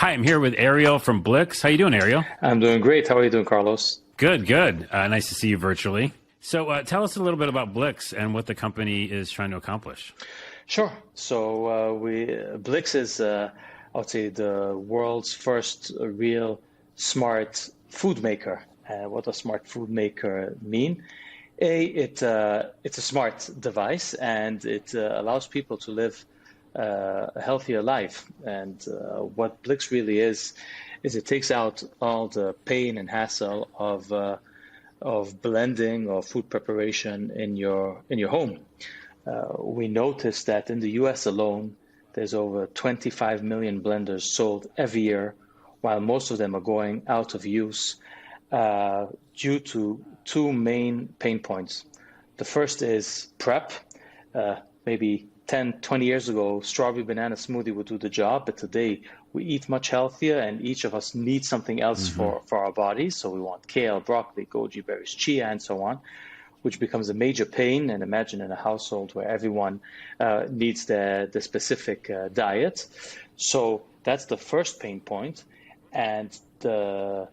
Hi, I'm here with Ariel from Blix. How you doing, Ariel? I'm doing great. How are you doing, Carlos? Good, good. Nice to see you virtually. So tell us a little bit about Blix and what the company is trying to accomplish. Sure. So Blix is, I would say, the world's first real smart food maker. What does smart food maker mean? It's a smart device, and it allows people to live a healthier life. And what Blix really is it takes out all the pain and hassle of blending or food preparation in your home. We noticed that in the US alone, there's over 25 million blenders sold every year, while most of them are going out of use due to two main pain points. The first is prep. Maybe 10, 20 years ago, strawberry banana smoothie would do the job, but today we eat much healthier and each of us needs something else for our bodies. So we want kale, broccoli, goji berries, chia, and so on, which becomes a major pain. And imagine in a household where everyone needs the specific diet. So that's the first pain point. And the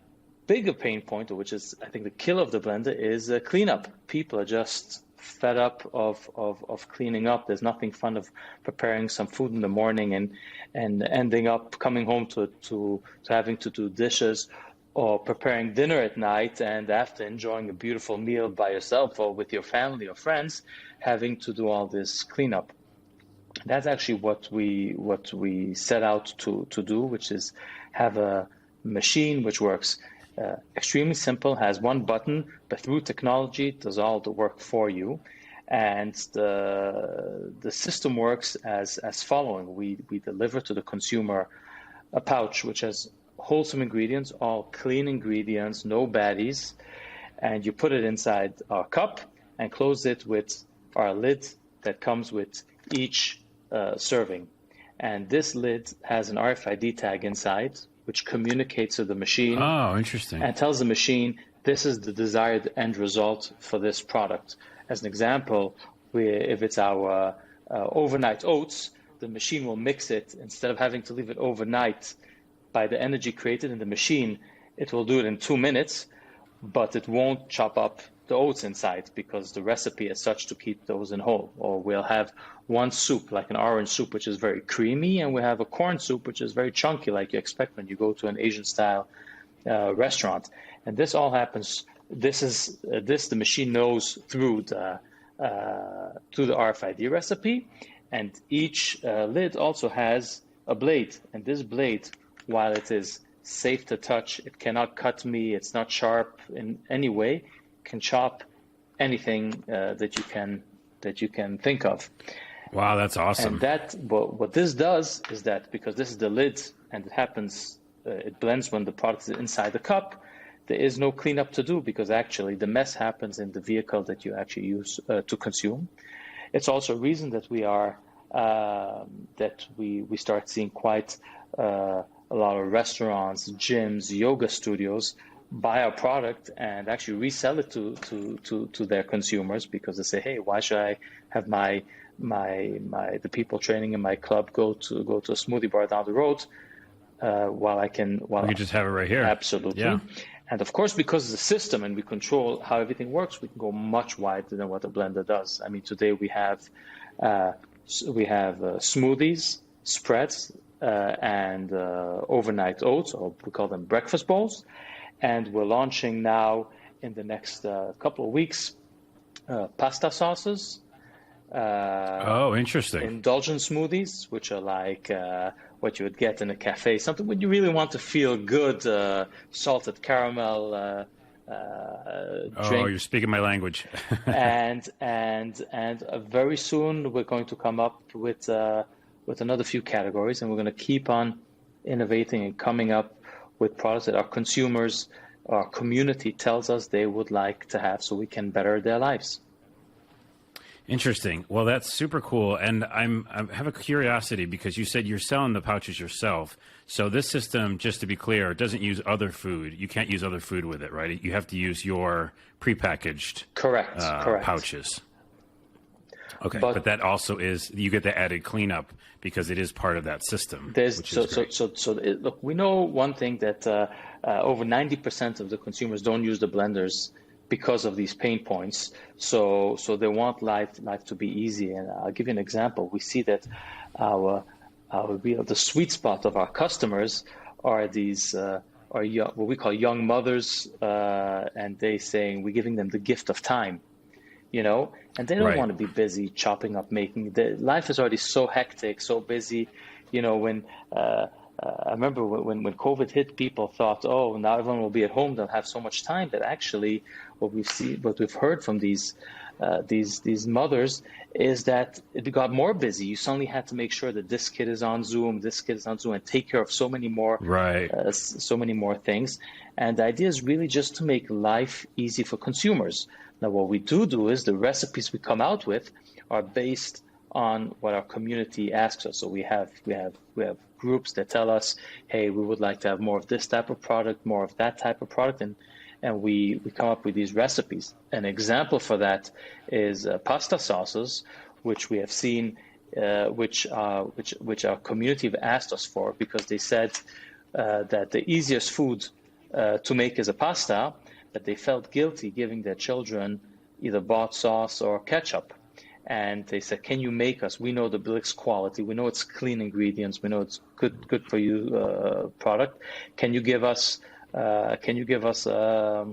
bigger pain point, which is I think the killer of the blender, is cleanup. People are just fed up of cleaning up. There's nothing fun of preparing some food in the morning and ending up coming home to having to do dishes, or preparing dinner at night and after enjoying a beautiful meal by yourself or with your family or friends, having to do all this cleanup. That's actually what we set out to do, which is have a machine which works extremely simple, has one button, but through technology does all the work for you. And the system works as following. We deliver to the consumer a pouch which has wholesome ingredients, all clean ingredients, no baddies, and you put it inside our cup and close it with our lid that comes with each serving. And this lid has an RFID tag inside, which communicates to the machine. Oh, interesting. And tells the machine, this is the desired end result for this product. As an example, if it's our overnight oats, the machine will mix it. Instead of having to leave it overnight by the energy created in the machine, it will do it in 2 minutes, but it won't chop up the oats inside because the recipe is such to keep those in whole. Or we'll have one soup, like an orange soup, which is very creamy, and we have a corn soup, which is very chunky, like you expect when you go to an Asian-style restaurant. And this all happens. The machine knows through the RFID recipe, and each lid also has a blade. And this blade, while it is safe to touch, it cannot cut me. It's not sharp in any way. Can chop anything that you can think of. Wow, that's awesome. And what this does is that because this is the lid and it happens, it blends when the product is inside the cup, there is no cleanup to do because actually the mess happens in the vehicle that you actually use to consume. It's also a reason that we start seeing quite a lot of restaurants, gyms, yoga studios buy our product and actually resell it to their consumers because they say, hey, why should I have the people training in my club go to a smoothie bar down the road while I can just have it right here. Absolutely. Yeah. And of course, because of the system and we control how everything works, we can go much wider than what a blender does. I mean, today we have smoothies, spreads, and overnight oats, or we call them breakfast bowls. And we're launching now in the next couple of weeks pasta sauces. Oh, interesting. Indulgent smoothies, which are like what you would get in a cafe, something when you really want to feel good, salted caramel drink. Oh, you're speaking my language. and very soon we're going to come up with another few categories, and we're going to keep on innovating and coming up with products that our consumers, our community tells us they would like to have so we can better their lives. Interesting. Well, that's super cool. And I have a curiosity because you said you're selling the pouches yourself. So this system, just to be clear, doesn't use other food. You can't use other food with it, right? You have to use your prepackaged correct pouches. Okay, but that also is, you get the added cleanup because it is part of that system, which is great. Look, we know one thing that over 90% of the consumers don't use the blenders because of these pain points. So they want life to be easy. And I'll give you an example. We see that the sweet spot of our customers are these are young, what we call young mothers, and they saying we're giving them the gift of time. And they don't Right. want to be busy chopping up, making. Life is already so hectic, so busy. When I remember when COVID hit, people thought, oh, now everyone will be at home, they'll have so much time. But actually, what we've heard from these mothers is that it got more busy. You suddenly had to make sure that this kid is on Zoom, and take care of so many more, Right. so many more things. And the idea is really just to make life easy for consumers. Now, what we do is the recipes we come out with are based on what our community asks us. So we have groups that tell us, hey, we would like to have more of this type of product, more of that type of product, and we come up with these recipes. An example for that is pasta sauces, which we have seen, which our community have asked us for, because they said that the easiest food to make is a pasta, but they felt guilty giving their children either bought sauce or ketchup. And they said, can you make us, we know the Blix quality, we know it's clean ingredients, we know it's good for you product. Can you give us a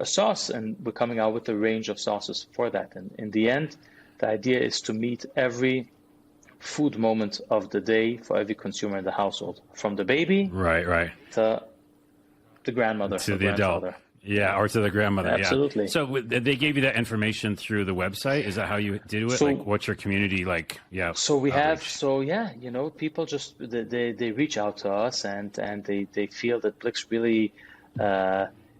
sauce? And we're coming out with a range of sauces for that. And in the end, the idea is to meet every food moment of the day for every consumer in the household, from the baby Right. to the grandmother, To the adult. Yeah, or to the grandmother. Absolutely. Yeah. So they gave you that information through the website. Is that how you do it? So, like, what's your community like? Yeah. So we outreach? have, people just they reach out to us and they feel that Blix really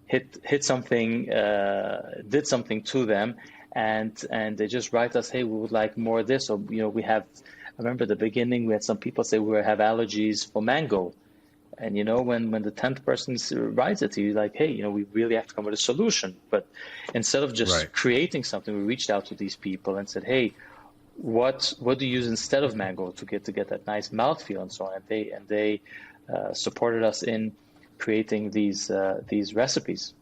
hit something, did something to them, and they just write us, hey, we would like more of this. Or we have. I remember at the beginning we had some people say we have allergies for mango. And when the 10th person writes it to you, like, hey, we really have to come with a solution. But instead of just creating something, we reached out to these people and said, hey, what do you use instead of mango to get that nice mouthfeel and so on? And they supported us in creating these recipes.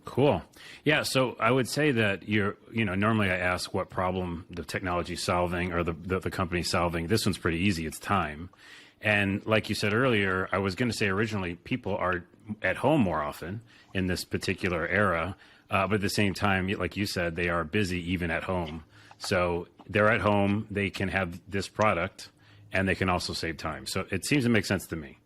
Cool. Yeah. So I would say that normally I ask what problem the technology solving or the company solving. This one's pretty easy. It's time. And like you said earlier, I was going to say originally, people are at home more often in this particular era. But at the same time, like you said, they are busy even at home. So they're at home, they can have this product, and they can also save time. So it seems to make sense to me.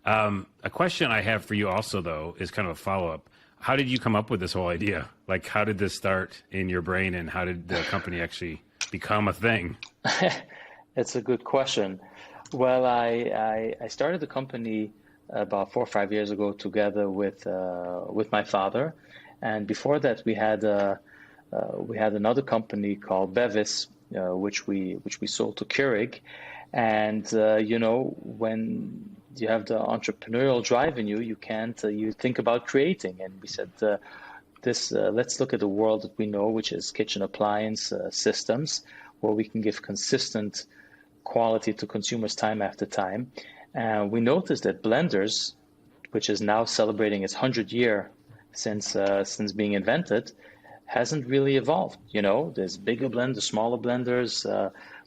A question I have for you also, though, is kind of a follow-up. How did you come up with this whole idea? Like, how did this start in your brain, and how did the company actually become a thing? It's a good question. Well, I started the company about 4 or 5 years ago together with my father, and before that we had another company called Bevis, which we sold to Keurig, and when you have the entrepreneurial drive in you, you think about creating, and we said let's look at the world that we know, which is kitchen appliance systems, where we can give consistent quality to consumers time after time. We noticed that blenders, which is now celebrating its 100th year since being invented, hasn't really evolved. There's bigger blenders, smaller blenders,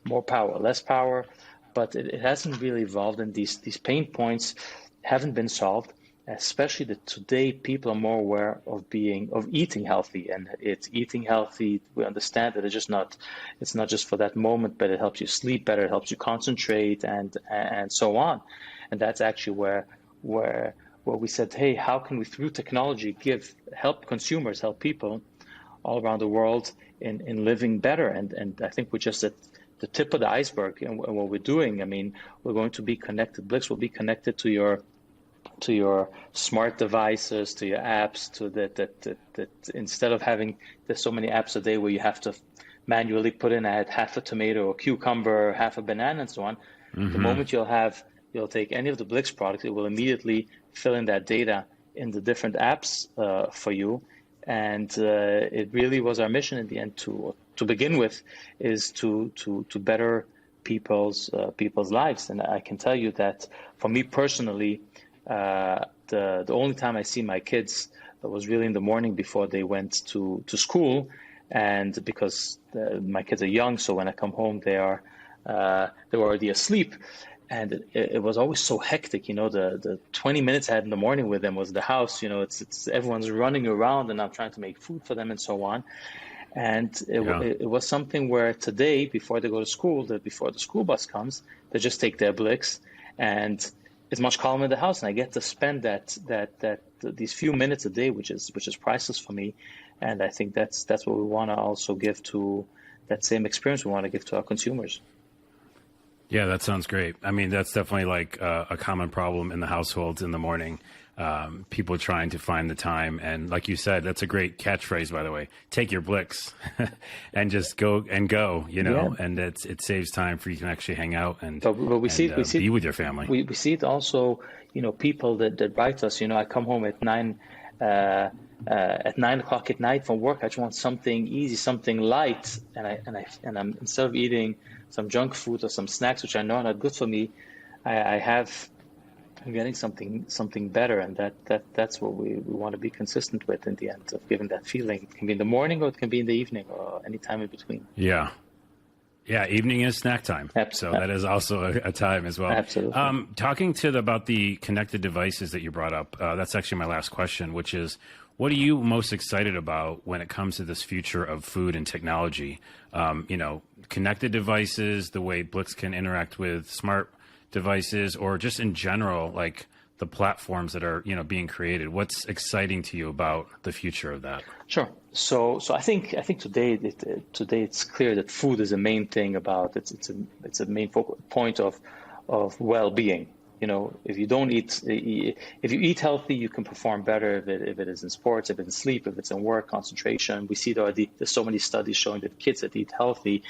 more power, less power, but it hasn't really evolved, and these pain points haven't been solved. Especially that today people are more aware of eating healthy, and it's eating healthy. We understand that it's not just for that moment, but it helps you sleep better, it helps you concentrate, and so on. And that's actually where we said, hey, how can we through technology help consumers, help people all around the world in living better? And I think we're just at the tip of the iceberg in what we're doing. I mean, we're going to be connected. Blix will be connected to your smart devices, to your apps, to that instead of having there's so many apps a day where you have to manually put in half a tomato, a cucumber, half a banana, and so on. Mm-hmm. The moment you'll take any of the Blix products, it will immediately fill in that data in the different apps for you. And it really was our mission in the end to to begin with is to better people's lives. And I can tell you that for me personally, the only time I see my kids was really in the morning before they went to school, and because my kids are young, so when I come home they were already asleep. And it was always so hectic, the 20 minutes I had in the morning with them was the house, it's everyone's running around and I'm trying to make food for them and so on. And it was something where today, before they go to school, before the school bus comes, they just take their Blix, and it's much calmer in the house. And I get to spend these few minutes a day, which is priceless for me. And I think that's what we want to also give to that same experience we want to give to our consumers. Yeah, that sounds great. I mean, that's definitely like a common problem in the households in the morning. People trying to find the time. And like you said, that's a great catchphrase, by the way. Take your Blix and just go, Yeah. and it saves time for you can actually hang out and, but we see be with your family. We see it also, people that write us, I come home at 9 o'clock at night from work. I just want something easy, something light. And I'm instead of eating some junk food or some snacks, which I know are not good for me, I'm getting something better, and that's what we want to be consistent with in the end of giving that feeling. It can be in the morning or it can be in the evening or any time in between. Yeah. Yeah, evening is snack time. So that is also a time as well. Absolutely. Talking about the connected devices that you brought up, that's actually my last question, which is, what are you most excited about when it comes to this future of food and technology? Connected devices, the way Blix can interact with smart devices, or just in general, like the platforms that are, being created. What's exciting to you about the future of that? Sure. So I think today it's clear that food is a main thing about it's a main focal point of well-being. If you eat healthy, you can perform better. If it is in sports, if it's in sleep, if it's in work, concentration. We see there's so many studies showing that kids that eat healthy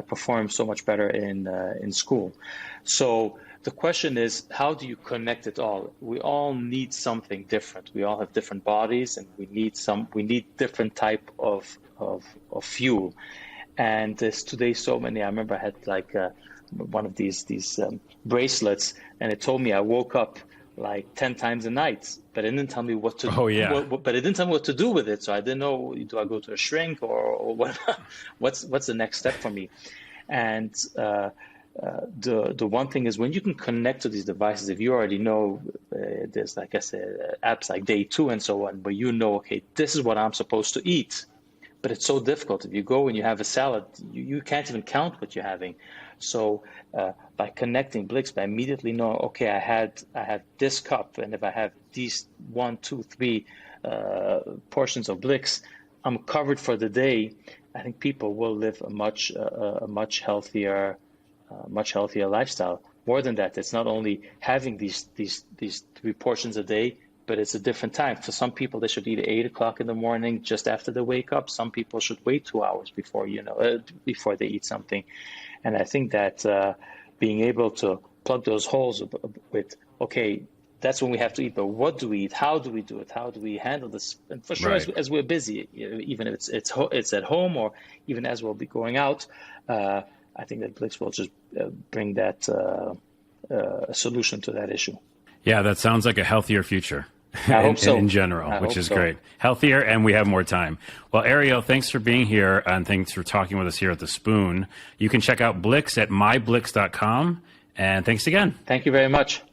perform so much better in school. So the question is, how do you connect it all? We all need something different. We all have different bodies, and we need different type of fuel. And there's today so many. I remember I had one of these bracelets, and it told me I woke up like 10 times a night, but it didn't tell me what to. Oh yeah. But it didn't tell me what to do with it, so I didn't know. Do I go to a shrink or what? What's the next step for me? And the one thing is, when you can connect to these devices, if you already know, there's, like I said, apps like Day 2 and so on, where okay, this is what I'm supposed to eat. But it's so difficult. If you go and you have a salad, you can't even count what you're having. So by connecting Blix, I immediately know, okay, I have this cup, and if I have these 1, 2, 3 portions of Blix, I'm covered for the day. I think people will live a much healthier lifestyle. More than that, it's not only having these 3 portions a day, but it's a different time. For some people, they should eat at 8 o'clock in the morning, just after they wake up. Some people should wait 2 hours before they eat something. And I think that being able to plug those holes with, okay, that's when we have to eat, but what do we eat? How do we do it? How do we handle this? And for sure, Right. as we're busy, even if it's at home, or even as we'll be going out, I think that Blix will just bring that a solution to that issue. Yeah, that sounds like a healthier future. I hope so. In general, which is great. Healthier, and we have more time. Well, Ariel, thanks for being here, and thanks for talking with us here at The Spoon. You can check out Blix at myblix.com, and thanks again. Thank you very much.